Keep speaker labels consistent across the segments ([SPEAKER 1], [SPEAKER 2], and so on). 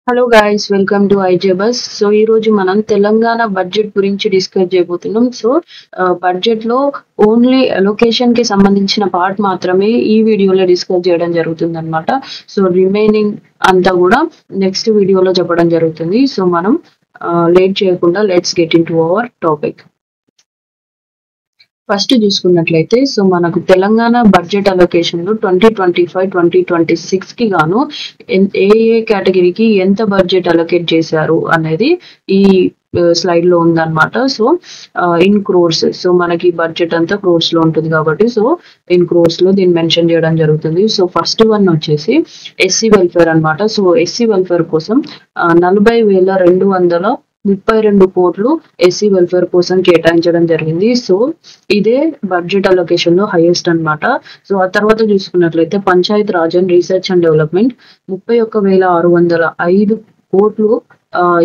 [SPEAKER 1] Hello guys, welcome to IJ bus. So ఈ రోజు మనం తెలంగాణ బడ్జెట్ గురించి డిస్కస్ చేయబోతున్నాం. సో బడ్జెట్ లో ఓన్లీ అలొకేషన్ కి సంబంధించిన పార్ట్ మాత్రమే ఈ వీడియోలో డిస్కస్ చేయడం జరుగుతుంది అనమాట. సో రిమైనింగ్ అంతా కూడా నెక్స్ట్ వీడియోలో చెప్పడం జరుగుతుంది. సో మనం లేట్ చేయకుండా let's get in to our topic. First చూసుకున్నట్లయితే సో మనకు తెలంగాణ బడ్జెట్ అలొకేషన్ లో 2025-2026 కి గాను ఏ ఏ కేటగిరీకి ఎంత బడ్జెట్ అలొకేట్ చేశారు అనేది ఈ స్లైడ్ లో ఉందన్నమాట. సో ఇన్ క్రోర్స్, సో మనకి బడ్జెట్ అంతా క్రోర్స్ లో ఉంటుంది కాబట్టి సో ఇన్ క్రోర్స్ లో దీన్ని మెన్షన్ చేయడం జరుగుతుంది. సో ఫస్ట్ వన్ వచ్చేసి ఎస్సీ వెల్ఫేర్ అన్నమాట. సో ఎస్సీ వెల్ఫేర్ కోసం 40,232 కోట్లు ఎస్సీ వెల్ఫేర్ కోసం కేటాయించడం జరిగింది. సో ఇదే బడ్జెట్ అలొకేషన్ లో హైయెస్ట్ అన్నమాట. సో ఆ తర్వాత చూసుకున్నట్లయితే Panchayat Raj and research and development 31,605 కోట్లు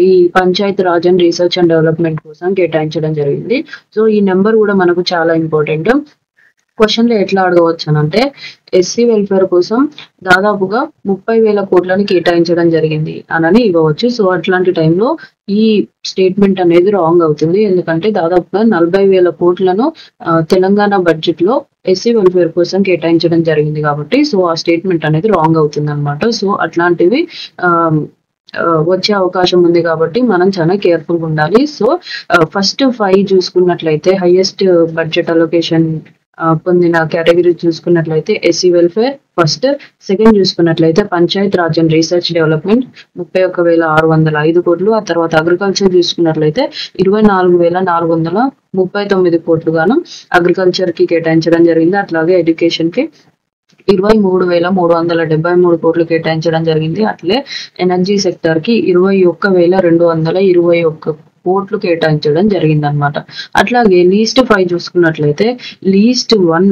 [SPEAKER 1] ఈ Panchayat Raj and research and development కోసం కేటాయించడం జరిగింది. సో ఈ నెంబర్ కూడా మనకు చాలా ఇంపార్టెంట్. క్వశ్చన్ లో ఎట్లా అడగవచ్చు అని అంటే ఎస్సీ వెల్ఫేర్ కోసం దాదాపుగా 30,000 కోట్లని కేటాయించడం జరిగింది అని ఇవ్వవచ్చు. సో అట్లాంటి టైంలో ఈ స్టేట్మెంట్ అనేది రాంగ్ అవుతుంది. ఎందుకంటే దాదాపుగా 40,000 కోట్లను తెలంగాణ బడ్జెట్ లో ఎస్సీ వెల్ఫేర్ కోసం కేటాయించడం జరిగింది కాబట్టి సో ఆ స్టేట్మెంట్ అనేది రాంగ్ అవుతుంది అనమాట. సో అట్లాంటివి వచ్చే అవకాశం ఉంది కాబట్టి మనం చాలా కేర్ఫుల్ గా ఉండాలి. సో ఫస్ట్ 5 చూసుకున్నట్లయితే హైయెస్ట్ బడ్జెట్ అలొకేషన్ పొందిన కేటగిరీ చూసుకున్నట్లయితే ఎస్సీ వెల్ఫేర్ ఫస్ట్. సెకండ్ చూసుకున్నట్లయితే Panchayat Raj and research development 31,605 కోట్లు. ఆ తర్వాత అగ్రికల్చర్ చూసుకున్నట్లయితే 24,439 కోట్లు గాను అగ్రికల్చర్ కి కేటాయించడం జరిగింది. అట్లాగే ఎడ్యుకేషన్ కి 23,373 కోట్లు కేటాయించడం జరిగింది. అట్లే ఎనర్జీ సెక్టర్ కి 21,221 కోట్లు కేటాయించడం జరిగింది అనమాట. అట్లాగే లీస్ట్ 5 చూసుకున్నట్లయితే లీస్ట్ వన్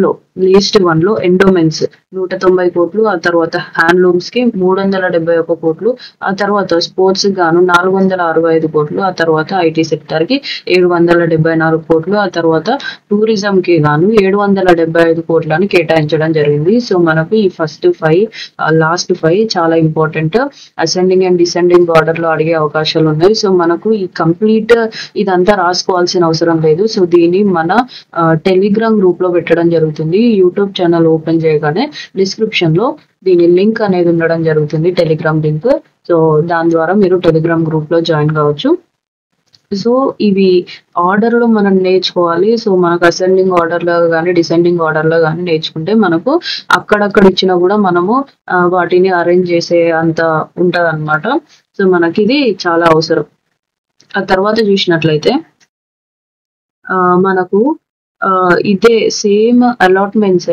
[SPEAKER 1] లో ఎండోమెంట్స్ 190 కోట్లు. ఆ తర్వాత హ్యాండ్లూమ్స్ కి 371 కోట్లు. ఆ తర్వాత స్పోర్ట్స్ గాను 465 కోట్లు. ఆ తర్వాత ఐటీ సెక్టర్ కి 774 కోట్లు. ఆ తర్వాత టూరిజం కి గాను 775 కోట్లని కేటాయించడం జరిగింది. సో మనకు ఈ ఫస్ట్ 5 లాస్ట్ 5 చాలా important. Ascending and descending order లో అడిగే అవకాశాలు ఉన్నాయి. సో మనకు ఈ కంప్లీట్ ఇదంతా రాసుకోవాల్సిన అవసరం లేదు. సో దీన్ని మన టెలిగ్రామ్ గ్రూప్ లో పెట్టడం జరుగుతుంది. యూట్యూబ్ ఛానల్ ఓపెన్ చేయగానే డిస్క్రిప్షన్ లో దీని లింక్ అనేది ఉండడం జరుగుతుంది, టెలిగ్రామ్ లింక్. సో దాని ద్వారా మీరు టెలిగ్రామ్ గ్రూప్ లో జాయిన్ కావచ్చు. సో ఇవి ఆర్డర్ లో మనం నేర్చుకోవాలి. సో మనకు అసెండింగ్ ఆర్డర్ లో కానీ డిసెండింగ్ ఆర్డర్ లో కానీ నేర్చుకుంటే మనకు అక్కడక్కడ ఇచ్చినా కూడా మనము వాటిని అరేంజ్ చేసే అంత ఉంటది అనమాట. సో మనకి ఇది చాలా అవసరం. ఆ తర్వాత చూసినట్లయితే మనకు ఇదే సేమ్ అలాట్మెంట్స్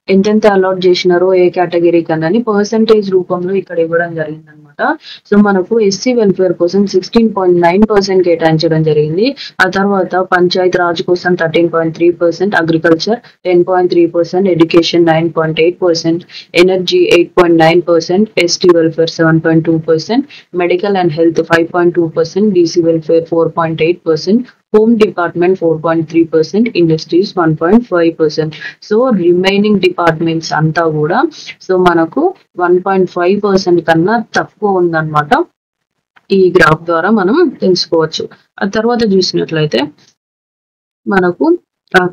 [SPEAKER 1] ఎంతెంత అలాట్ చేసినారో ఏ కేటగిరీ కన్నా పర్సంటేజ్ రూపంలో ఇక్కడ ఇవ్వడం జరిగింది అనమాట. సో మనకు ఎస్సీ వెల్ఫేర్ కోసం 16.9% కేటాయించడం జరిగింది. ఆ తర్వాత పంచాయత్ రాజ్ కోసం 13.3%, agriculture 10.3%, education 9.8%, energy 8.9%, ST welfare 7.2%, medical and health 5.2%, DC welfare 4.8%, home department 4.3%, industries 1.5%. So remaining departments అంతా కూడా సో మనకు 1.5% కన్నా తక్కువ ఉందన్నమాట. ఈ గ్రాఫ్ ద్వారా మనం తెలుసుకోవచ్చు. ఆ తర్వాత చూసినట్లయితే మనకు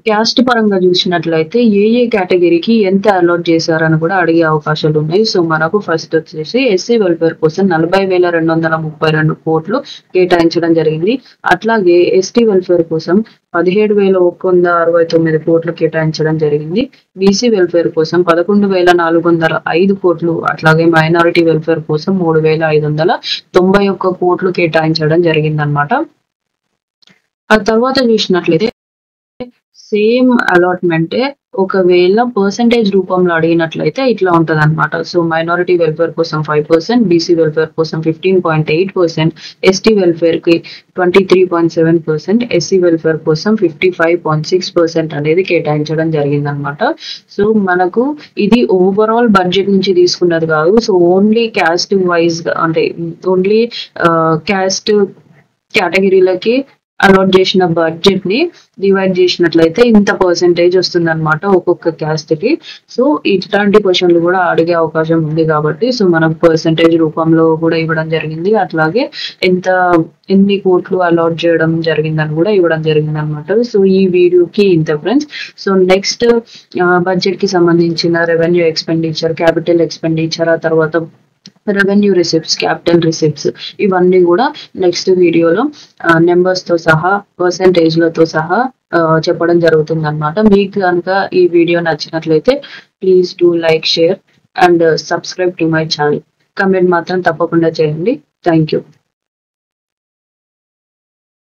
[SPEAKER 1] క్యాస్ట్ పరంగా చూసినట్లయితే ఏ కేటగిరీకి ఎంత అలాట్ చేశారని కూడా అడిగే అవకాశాలు ఉన్నాయి. సో మనకు ఫస్ట్ వచ్చేసి ఎస్సీ వెల్ఫేర్ కోసం 40,232 కోట్లు కేటాయించడం జరిగింది. అట్లాగే ఎస్టీ వెల్ఫేర్ కోసం 17,169 కోట్లు కేటాయించడం జరిగింది. బీసీ వెల్ఫేర్ కోసం 11,405 కోట్లు. అట్లాగే మైనారిటీ వెల్ఫేర్ కోసం 3,591 కోట్లు కేటాయించడం జరిగింది అనమాట. ఆ తర్వాత చూసినట్లయితే సేమ్ అలాట్మెంటే ఒకవేళ పర్సంటేజ్ రూపంలో అడిగినట్లయితే ఇట్లా ఉంటది అనమాట. సో మైనారిటీ వెల్ఫేర్ కోసం 5%, బీసీ వెల్ఫేర్ కోసం 15.8%, ఎస్టీ వెల్ఫేర్ కి 23.7%, ఎస్సీ వెల్ఫేర్ కోసం 55.6% అనేది కేటాయించడం జరిగింది అనమాట. సో మనకు ఇది ఓవరాల్ బడ్జెట్ నుంచి తీసుకున్నది కాదు. సో ఓన్లీ క్యాస్ట్ వైజ్ అంటే ఓన్లీ క్యాస్ట్ కేటగిరీలకి అలాట్ చేసిన బడ్జెట్ ని డివైడ్ చేసినట్లయితే ఇంత పర్సెంటేజ్ వస్తుంది అనమాట ఒక్కొక్క క్యాస్ట్ కి. సో ఇట్లాంటి క్వశ్చన్లు కూడా అడిగే అవకాశం ఉంది కాబట్టి సో మనకు పర్సెంటేజ్ రూపంలో కూడా ఇవ్వడం జరిగింది. అట్లాగే ఎన్ని కోట్లు అలాట్ చేయడం జరిగిందని కూడా ఇవ్వడం జరిగింది అనమాట. సో ఈ వీడియోకి ఇంత ఫ్రెండ్స్. సో నెక్స్ట్ బడ్జెట్ కి సంబంధించిన రెవెన్యూ ఎక్స్పెండిచర్, క్యాపిటల్ ఎక్స్పెండిచర్, ఆ తర్వాత రెవెన్యూ రిసిప్ట్స్, క్యాపిటల్ రిసిప్ట్స్ ఇవన్నీ కూడా నెక్స్ట్ వీడియోలో నెంబర్స్ తో సహా పర్సెంటేజ్లతో సహా చెప్పడం జరుగుతుంది అనమాట. మీకు కనుక ఈ వీడియో నచ్చినట్లయితే please do like, share and subscribe to my channel. Comment మాత్రం తప్పకుండా చేయండి. Thank you.